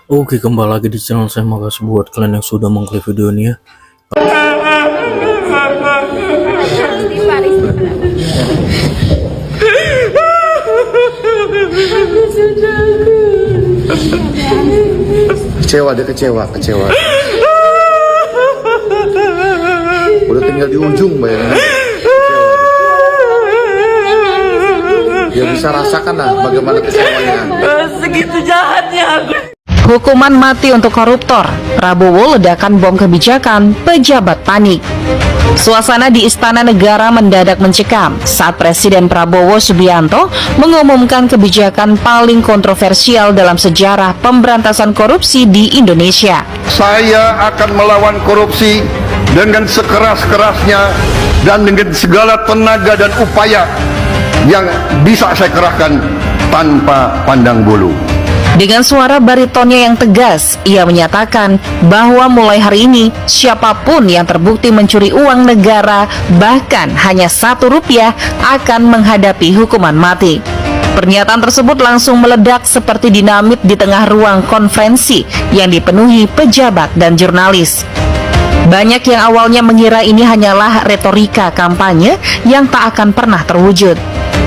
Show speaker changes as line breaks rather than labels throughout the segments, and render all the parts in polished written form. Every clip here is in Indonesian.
Oke, kembali lagi di channel saya. Makasih buat kalian yang sudah mengklik video ini ya.
Kecewa, dia kecewa. Udah tinggal di ujung bayangin. Dia bisa rasakan lah bagaimana kecewanya.
Segitu jahatnya aku.
Hukuman mati untuk koruptor. Prabowo ledakan bom kebijakan, pejabat panik. Suasana di Istana Negara mendadak mencekam saat Presiden Prabowo Subianto mengumumkan kebijakan paling kontroversial dalam sejarah pemberantasan korupsi di Indonesia.
Saya akan melawan korupsi dengan sekeras-kerasnya dan dengan segala tenaga dan upaya yang bisa saya kerahkan tanpa pandang bulu.
Dengan suara baritonnya yang tegas, ia menyatakan bahwa mulai hari ini siapapun yang terbukti mencuri uang negara bahkan hanya Rp1 akan menghadapi hukuman mati. Pernyataan tersebut langsung meledak seperti dinamit di tengah ruang konferensi yang dipenuhi pejabat dan jurnalis. Banyak yang awalnya mengira ini hanyalah retorika kampanye yang tak akan pernah terwujud.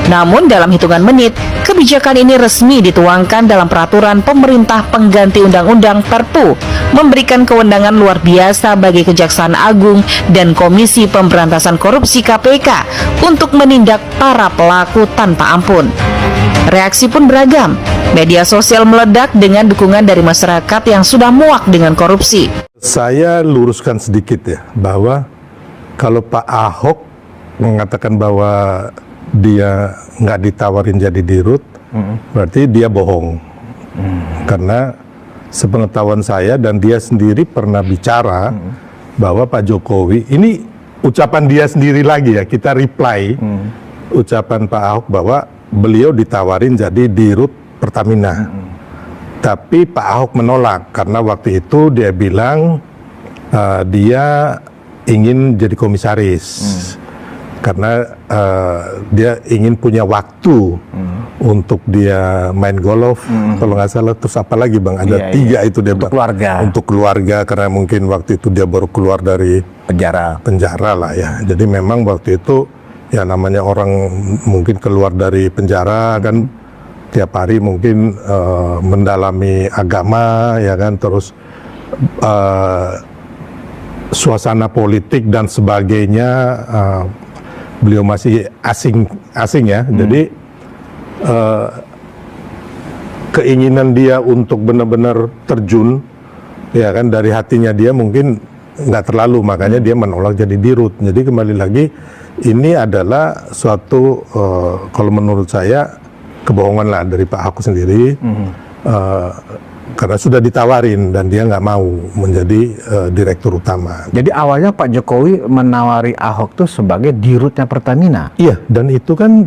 Namun dalam hitungan menit, kebijakan ini resmi dituangkan dalam peraturan pemerintah pengganti Undang-Undang Perpu, memberikan kewenangan luar biasa bagi Kejaksaan Agung dan Komisi Pemberantasan Korupsi KPK untuk menindak para pelaku tanpa ampun. Reaksi pun beragam. Media sosial meledak dengan dukungan dari masyarakat yang sudah muak dengan korupsi.
Saya luruskan sedikit ya, bahwa kalau Pak Ahok mengatakan bahwa dia nggak ditawarin jadi dirut, berarti dia bohong. Karena sepengetahuan saya dan dia sendiri pernah bicara bahwa Pak Jokowi, ini ucapan dia sendiri lagi ya, kita reply ucapan Pak Ahok bahwa beliau ditawarin jadi dirut Pertamina. Tapi Pak Ahok menolak karena waktu itu dia bilang dia ingin jadi komisaris. Karena dia ingin punya waktu untuk dia main golf, kalau nggak salah. Terus apa lagi Bang? Ada tiga itu dia,
untuk
Bang.
keluarga.
Untuk keluarga, karena mungkin waktu itu dia baru keluar dari penjara lah ya. Jadi memang waktu itu ya namanya orang mungkin keluar dari penjara kan tiap hari mungkin mendalami agama ya kan, terus suasana politik dan sebagainya. Beliau masih asing ya, jadi keinginan dia untuk benar-benar terjun, ya kan, dari hatinya dia mungkin nggak terlalu, makanya dia menolak jadi dirut. Jadi kembali lagi, ini adalah suatu kalau menurut saya kebohongan lah dari Pak Ahok sendiri. Karena sudah ditawarin dan dia nggak mau menjadi direktur utama.
Jadi awalnya Pak Jokowi menawari Ahok tuh sebagai dirutnya Pertamina.
Iya, dan itu kan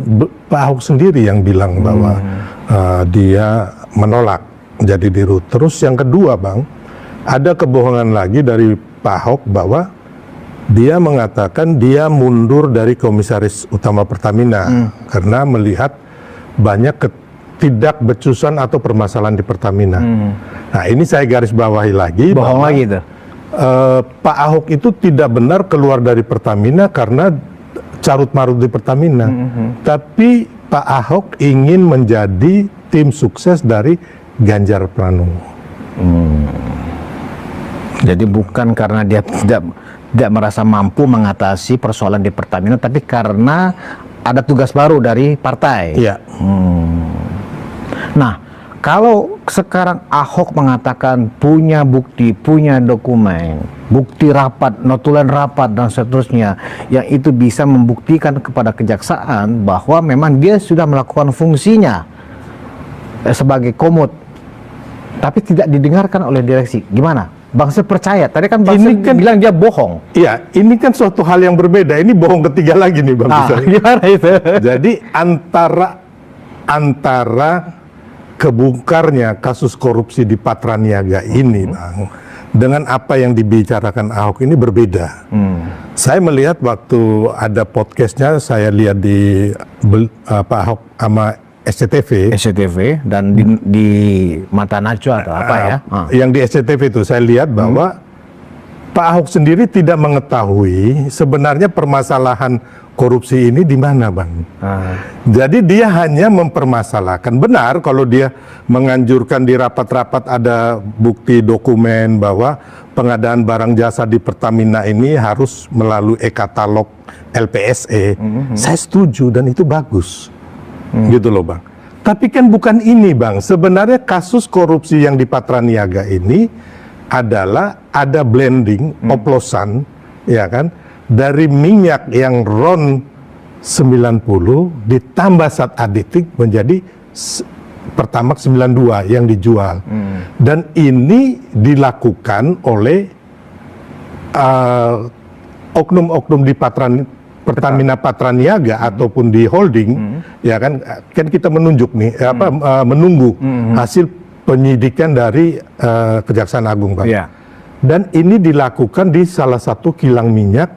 Pak Ahok sendiri yang bilang bahwa dia menolak menjadi dirut. Terus yang kedua Bang, ada kebohongan lagi dari Pak Ahok bahwa dia mengatakan dia mundur dari komisaris utama Pertamina karena melihat banyak tidak becusan atau permasalahan di Pertamina. Nah ini saya garis bawahi lagi.
Bohong lagi tuh.
Pak Ahok itu tidak benar keluar dari Pertamina karena carut marut di Pertamina. Tapi Pak Ahok ingin menjadi tim sukses dari Ganjar Pranowo.
Jadi bukan karena dia tidak merasa mampu mengatasi persoalan di Pertamina, tapi karena ada tugas baru dari partai.
Iya.
Nah, kalau sekarang Ahok mengatakan punya bukti, punya dokumen, bukti rapat, notulen rapat dan seterusnya, yang itu bisa membuktikan kepada kejaksaan bahwa memang dia sudah melakukan fungsinya sebagai komut, tapi tidak didengarkan oleh direksi. Gimana? Bang Sir percaya? Tadi kan Bang Sir bilang dia bohong.
Iya, ini kan suatu hal yang berbeda. Ini bohong ketiga lagi nih Bang.
Gimana itu?
Jadi antara kebongkarnya kasus korupsi di Patraniaga ini Bang, dengan apa yang dibicarakan Ahok ini berbeda. Saya melihat waktu ada podcastnya, saya lihat di Pak Ahok sama SCTV.
dan di mata Najwa atau apa ya?
Yang di SCTV itu saya lihat bahwa Pak Ahok sendiri tidak mengetahui sebenarnya permasalahan korupsi ini di mana, Bang. Jadi dia hanya mempermasalahkan. Benar kalau dia menganjurkan di rapat-rapat ada bukti dokumen bahwa pengadaan barang jasa di Pertamina ini harus melalui e-katalog LPSE. Saya setuju dan itu bagus. Gitu loh, Bang. Tapi kan bukan ini, Bang. Sebenarnya kasus korupsi yang di Patraniaga ini adalah ada blending, oplosan, ya kan? Dari minyak yang RON 90 ditambah zat aditif menjadi Pertamax 92 yang dijual. Dan ini dilakukan oleh oknum-oknum di Pertamina Patraniaga ataupun di holding, ya kan kita menunjuk nih menunggu hasil penyidikan dari Kejaksaan Agung, Pak.
Iya.
Dan ini dilakukan di salah satu kilang minyak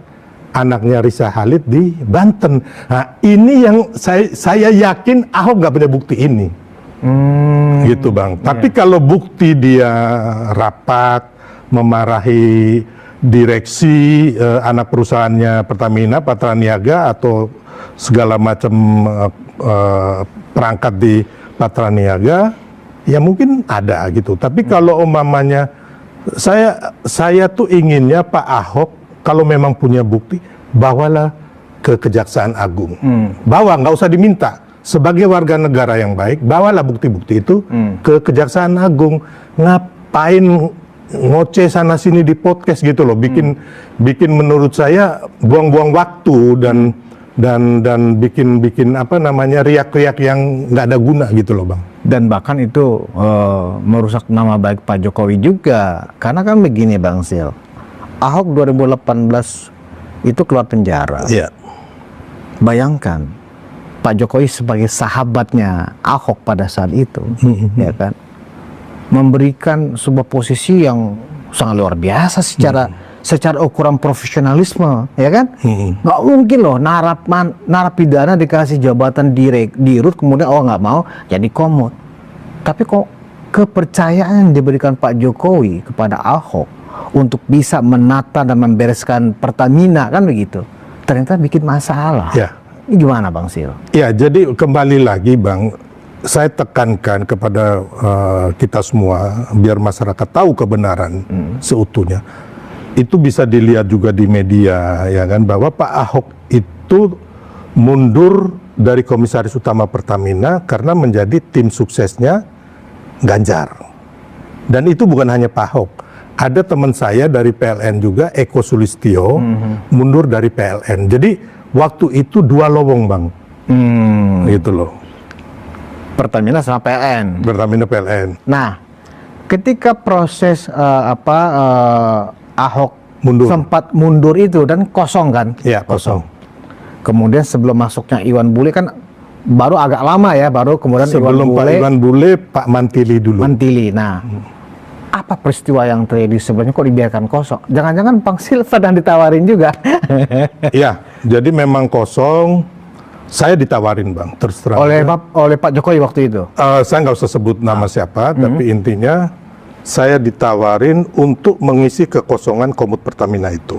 anaknya Risa Halid di Banten. Nah, ini yang saya yakin Ahok nggak punya bukti ini, gitu, Bang. Tapi kalau bukti dia rapat memarahi direksi anak perusahaannya Pertamina Patraniaga atau segala macam perangkat di Patraniaga, ya mungkin ada gitu. Tapi kalau umpamanya saya tuh inginnya Pak Ahok kalau memang punya bukti, bawalah ke Kejaksaan Agung. Bawa, nggak usah diminta. Sebagai warga negara yang baik, bawalah bukti-bukti itu ke Kejaksaan Agung. Ngapain ngoceh sana sini di podcast gitu loh? Bikin menurut saya buang-buang waktu dan bikin apa namanya riak-riak yang nggak ada guna gitu loh, Bang.
Dan bahkan itu merusak nama baik Pak Jokowi juga. Karena kan begini, Bang Sil. Ahok 2018 itu keluar penjara.
Iya.
Bayangkan Pak Jokowi sebagai sahabatnya Ahok pada saat itu, ya kan, memberikan sebuah posisi yang sangat luar biasa secara ukuran profesionalisme, ya kan? Nggak mungkin loh narapidana dikasih jabatan dirut kemudian nggak mau jadi komod. Tapi kok kepercayaan yang diberikan Pak Jokowi kepada Ahok untuk bisa menata dan membereskan Pertamina kan begitu, ternyata bikin masalah.
Ya.
Ini gimana, Bang Sil?
Ya, jadi kembali lagi, Bang, saya tekankan kepada kita semua biar masyarakat tahu kebenaran seutuhnya. Itu bisa dilihat juga di media, ya kan, bahwa Pak Ahok itu mundur dari Komisaris Utama Pertamina karena menjadi tim suksesnya Ganjar. Dan itu bukan hanya Pak Ahok. Ada teman saya dari PLN juga, Eko Sulistyo, mundur dari PLN. Jadi waktu itu dua lowong, Bang. Gitu loh.
Pertamina sama PLN.
Pertamina PLN.
Nah, ketika proses Ahok sempat mundur itu dan kosong kan?
Iya, kosong.
Kemudian sebelum masuknya Iwan Bule kan baru agak lama ya, baru kemudian
sebelum Pak Iwan Bule, Pak Mantili dulu.
Mantili. Nah, apa peristiwa yang terjadi sebelumnya kok dibiarkan kosong? Jangan-jangan Bang Sil sedang ditawarin juga?
Iya, jadi memang kosong. Saya ditawarin, Bang, terus terang.
Oleh Pak Jokowi waktu itu?
Saya nggak usah sebut nama siapa, tapi intinya saya ditawarin untuk mengisi kekosongan Komut Pertamina itu.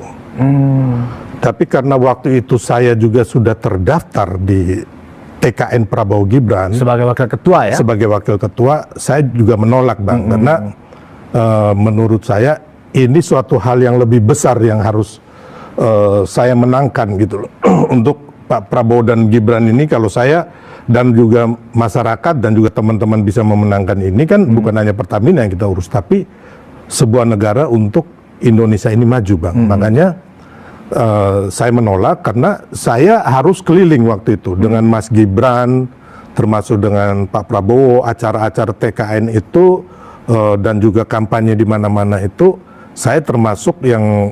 Tapi karena waktu itu saya juga sudah terdaftar di TKN Prabowo Gibran
sebagai wakil ketua ya?
Sebagai wakil ketua, saya juga menolak, Bang, karena menurut saya ini suatu hal yang lebih besar yang harus saya menangkan gitu loh. Untuk Pak Prabowo dan Gibran ini, kalau saya dan juga masyarakat dan juga teman-teman bisa memenangkan ini kan bukan hanya Pertamina yang kita urus, tapi sebuah negara untuk Indonesia ini maju, Bang. Makanya saya menolak karena saya harus keliling waktu itu dengan Mas Gibran, termasuk dengan Pak Prabowo, acara-acara TKN itu dan juga kampanye di mana-mana itu, saya termasuk yang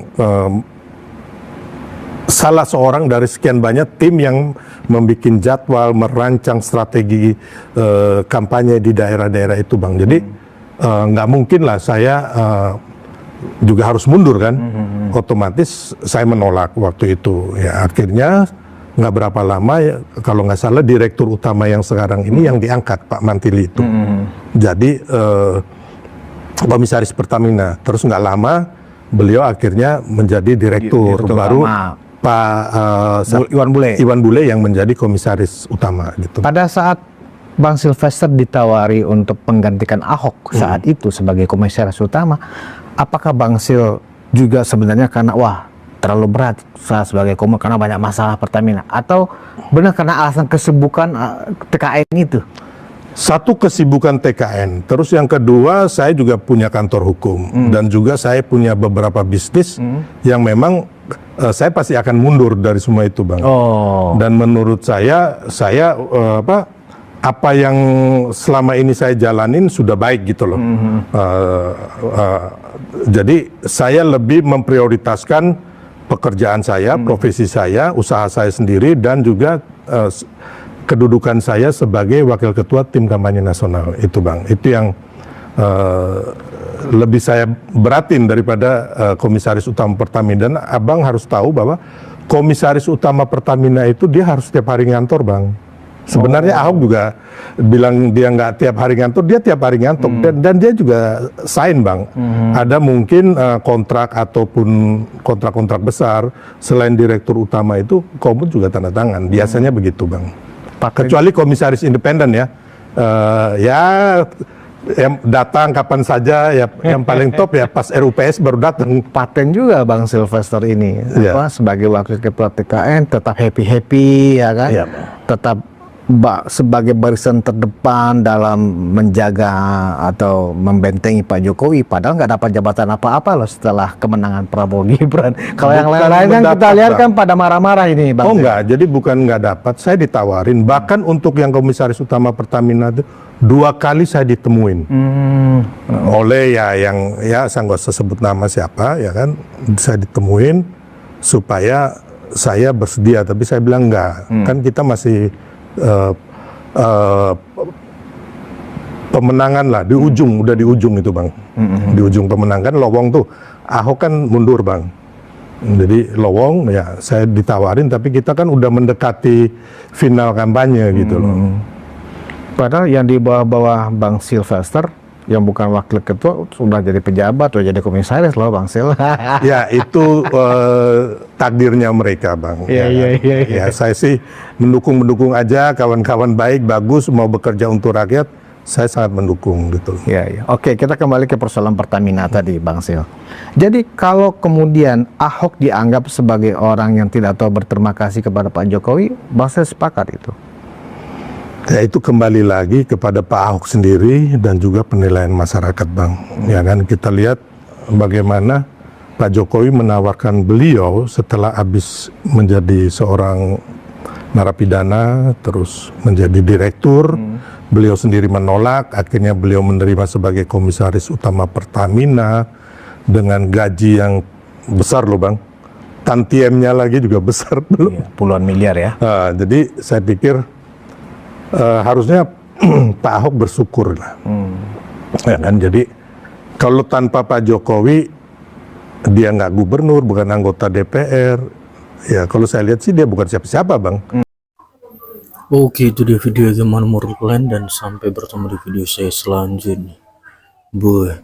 salah seorang dari sekian banyak tim yang membuat jadwal, merancang strategi kampanye di daerah-daerah itu, Bang. Jadi nggak mungkin lah saya juga harus mundur kan. Otomatis saya menolak waktu itu. Ya akhirnya nggak berapa lama ya, kalau nggak salah direktur utama yang sekarang ini yang diangkat Pak Mantili itu. Jadi komisaris Pertamina. Terus nggak lama beliau akhirnya menjadi direktur baru
utama.
Pak
Iwan Bule
yang menjadi komisaris utama gitu.
Pada saat Bang Silvester ditawari untuk menggantikan Ahok saat itu sebagai komisaris utama, apakah Bang Sil juga sebenarnya karena terlalu berat saya sebagai karena banyak masalah Pertamina, atau benar karena alasan kesibukan TKN itu?
Satu, kesibukan TKN, terus yang kedua saya juga punya kantor hukum dan juga saya punya beberapa bisnis yang memang saya pasti akan mundur dari semua itu, Bang. Dan menurut saya apa yang selama ini saya jalanin sudah baik gitu loh. Jadi saya lebih memprioritaskan pekerjaan saya, profesi saya, usaha saya sendiri, dan juga kedudukan saya sebagai wakil ketua tim kampanye nasional itu, Bang. Itu yang lebih saya beratin daripada komisaris utama Pertamina. Dan Abang harus tahu bahwa komisaris utama Pertamina itu dia harus tiap hari ngantor, Bang. Sebenarnya Ahok juga bilang dia nggak tiap hari ngantor, dia tiap hari ngantor, dan dia juga sign, Bang. Ada mungkin kontrak ataupun kontrak-kontrak besar selain direktur utama itu Komut juga tanda tangan. Biasanya begitu, Bang. Kecuali komisaris independen ya, yang datang kapan saja ya, yang paling top ya pas RUPS baru datang.
Paten juga Bang Silvester ini, sebagai wakil ketua TKN tetap happy ya kan, tetap sebagai barisan terdepan dalam menjaga atau membentengi Pak Jokowi, padahal nggak dapat jabatan apa-apa loh setelah kemenangan Prabowo Gibran. Kalau yang lain-lain kan kita lihat kan pada marah-marah ini, Bang.
Oh enggak, jadi bukan nggak dapat, saya ditawarin. Bahkan untuk yang komisaris utama Pertamina itu 2 kali saya ditemuin oleh yang saya nggak usah sebut nama siapa ya kan, saya ditemuin supaya saya bersedia, tapi saya bilang enggak, kan kita masih pemenangan lah di ujung, udah di ujung itu, Bang. Di ujung pemenangan lowong tuh, Ahok kan mundur, Bang. Jadi lowong ya saya ditawarin, tapi kita kan udah mendekati final kampanye gitu loh.
Padahal yang di bawah-bawah Bang Silvester yang bukan wakil ketua sudah jadi pejabat atau jadi komisaris loh, Bang Sil.
Ya itu takdirnya mereka, Bang. Ya saya sih mendukung aja, kawan-kawan baik, bagus, mau bekerja untuk rakyat, saya sangat mendukung gitu.
Oke, kita kembali ke persoalan Pertamina tadi, Bang Sil. Jadi kalau kemudian Ahok dianggap sebagai orang yang tidak tahu berterima kasih kepada Pak Jokowi, Bang Sil sepakat itu?
Ya itu kembali lagi kepada Pak Ahok sendiri dan juga penilaian masyarakat, Bang. Ya kan, kita lihat bagaimana Pak Jokowi menawarkan beliau setelah habis menjadi seorang narapidana, terus menjadi direktur, beliau sendiri menolak, akhirnya beliau menerima sebagai komisaris utama Pertamina dengan gaji yang besar loh, Bang. Tantiemnya lagi juga besar belum.
Puluhan miliar ya.
Jadi saya pikir harusnya Pak Ahok bersyukur lah, ya kan. Jadi kalau tanpa Pak Jokowi, dia nggak gubernur, bukan anggota DPR, ya kalau saya lihat sih dia bukan siapa-siapa, Bang.
Oke, itu dia video, gimana menurut kalian, dan sampai bertemu di video saya selanjutnya. Bye.